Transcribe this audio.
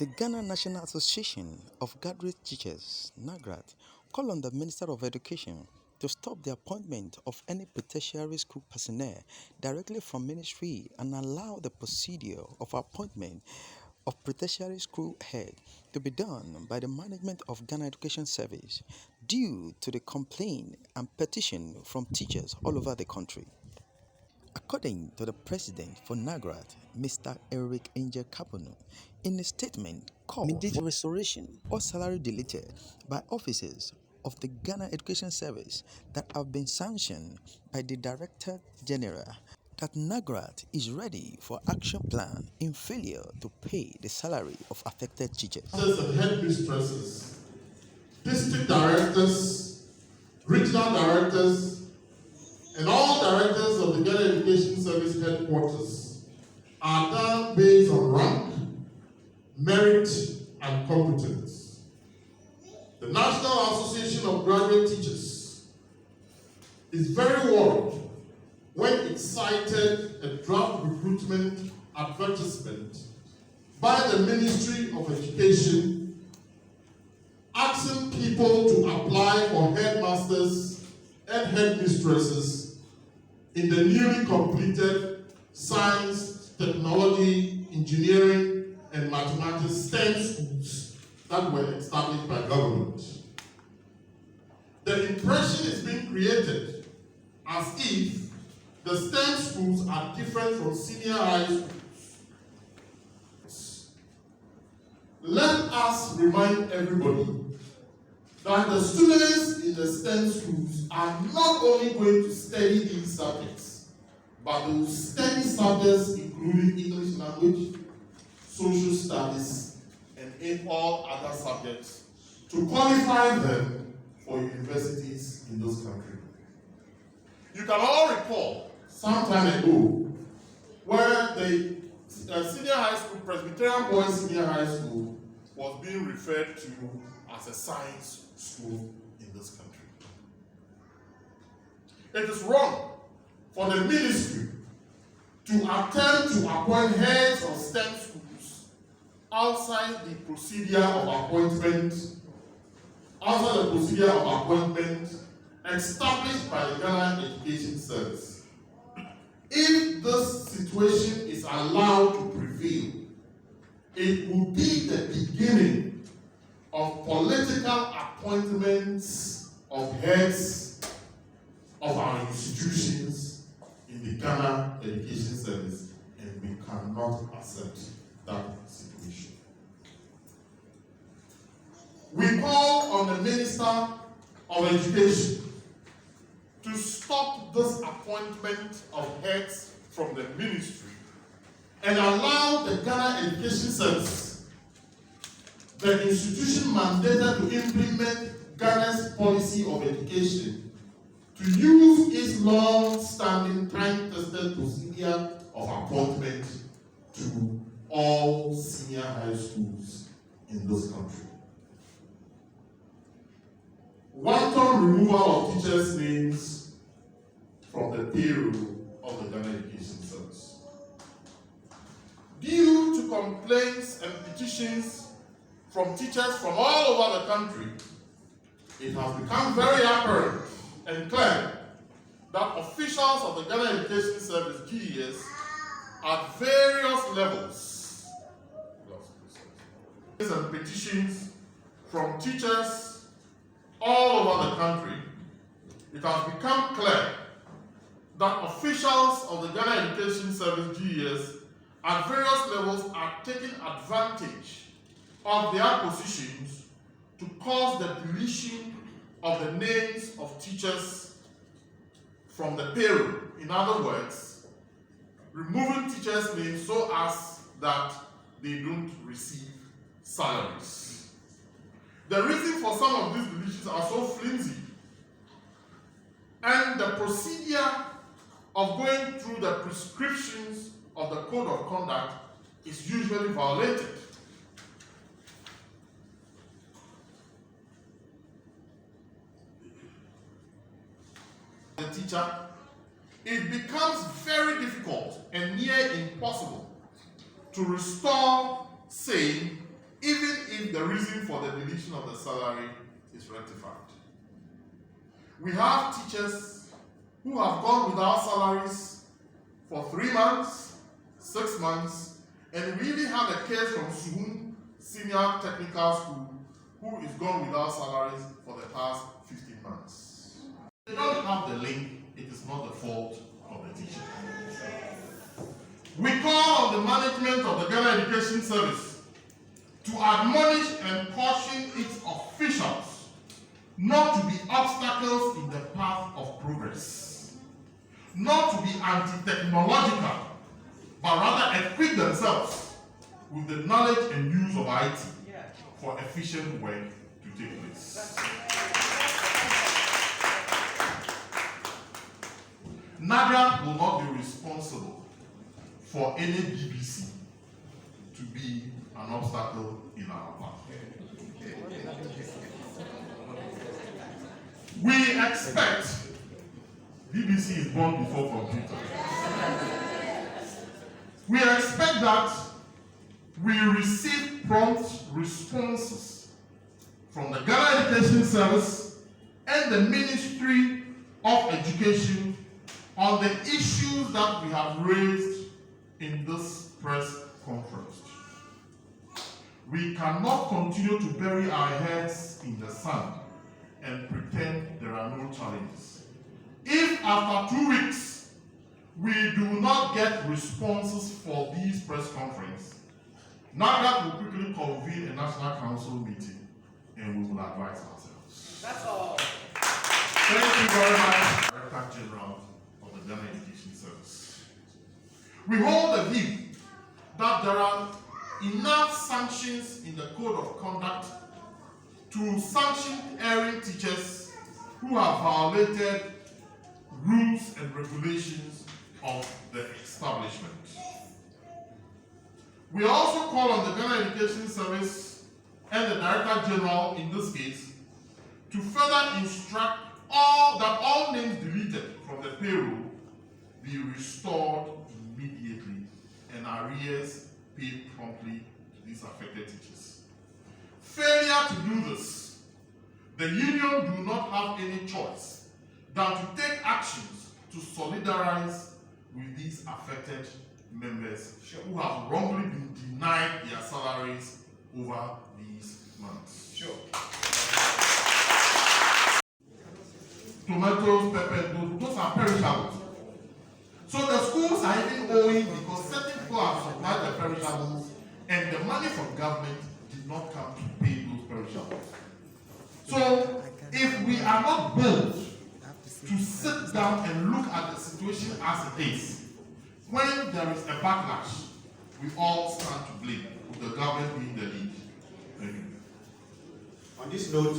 The Ghana National Association of Graduate Teachers, Nagrat, called on the Minister of Education to stop the appointment of any pre-tertiary school personnel directly from ministry and allow the procedure of appointment of pre-tertiary school head to be done by the management of Ghana Education Service due to the complaint and petition from teachers all over the country. According to the president for Nagrat, Mr. Eric Angel Kapono, in a statement called immediate restoration or salary deleted by officers of the Ghana Education Service that have been sanctioned by the Director General, that Nagrat is ready for action plan in failure to pay the salary of affected teachers. And headmistresses, district directors, regional directors, and all directors of the Ghana Education Service headquarters are done based on rank, merit, and competence. The National Association of Graduate Teachers is very worried when it cited a draft recruitment advertisement by the Ministry of Education asking people to apply for headmasters and headmistresses in the newly completed science, technology, engineering, and mathematics STEM schools that were established by government. The impression is being created as if the STEM schools are different from senior high schools. Let us remind everybody that the students in the STEM schools are not only going to study these subjects, but they will study subjects including English language, social studies, and in all other subjects to qualify them for universities in those countries. You can all recall some time ago where the senior high school, Presbyterian Boys Senior High School, was being referred to as a science school in this country. It is wrong for the ministry to attempt to appoint heads of STEM schools outside the procedure of appointment, established by the Ghana Education Service. If this situation is allowed to prevail, it will be the beginning of political appointments of heads of our institutions in the Ghana Education Service, and we cannot accept that situation. We call on the Minister of Education to stop this appointment of heads from the ministry and allow the Ghana Education Service, the institution mandated to implement Ghana's policy of education, to use its long-standing time-tested procedure of appointment to all senior high schools in this country. Wanton removal of teachers' names from the payroll of the Ghana Education Service. Due to complaints and petitions from teachers from all over the country, it has become very apparent and clear that officials of the Ghana Education Service, GES, at various levels, and petitions from teachers all over the country, it has become clear that officials of the Ghana Education Service, GES, at various levels are taking advantage of their positions to cause the deletion of the names of teachers from the payroll. In other words, removing teachers' names so as that they don't receive salaries. The reason for some of these deletions are so flimsy, and the procedure of going through the prescriptions of the Code of Conduct is usually violated. The teacher, it becomes very difficult and near impossible to restore sane even if the reason for the deletion of the salary is rectified. We have teachers who have gone without salaries for 3 months, 6 months, and we even have a case from Suhum Senior Technical School who is gone without salaries for the past 15 months. If they don't have the link, it is not the fault of the teacher. We call on the management of the Ghana Education Service to admonish and caution its officials not to be obstacles in the path of progress, not to be anti-technological, but rather equip themselves with the knowledge and use of IT for efficient work to take place. Nagrat will not be responsible for any BBC to be an obstacle in our path. We expect BBC is born before computer. We expect that we receive prompt responses from the Ghana Education Service and the Ministry of Education on the issues that we have raised in this press conference. We cannot continue to bury our heads in the sand and pretend there are no challenges. If after 2 weeks we do not get responses for these press conferences, Nagrat will quickly convene a National Council meeting and we will advise ourselves. That's all. Thank you very much, Director General of the Ghana Education Service. We hold the view that there are enough sanctions in the Code of Conduct to sanction erring teachers who have violated rules and regulations of the establishment. We also call on the Ghana Education Service and the Director General in this case to further instruct that all names deleted from the payroll be restored immediately and arrears paid promptly to these affected teachers. Failure to do this, the union do not have any choice than to take actions to solidarize with these affected members who have wrongly been denied their salaries over these months. Sure. Tomatoes, peppers, those are perishables. So the schools are even owing because certain people have supplied the perishables and the money from government did not come to pay those perishables. So if we are not bold to sit down and look at the situation as it is, when there is a backlash, we all stand to blame, with the government being the lead. Thank you. On this note,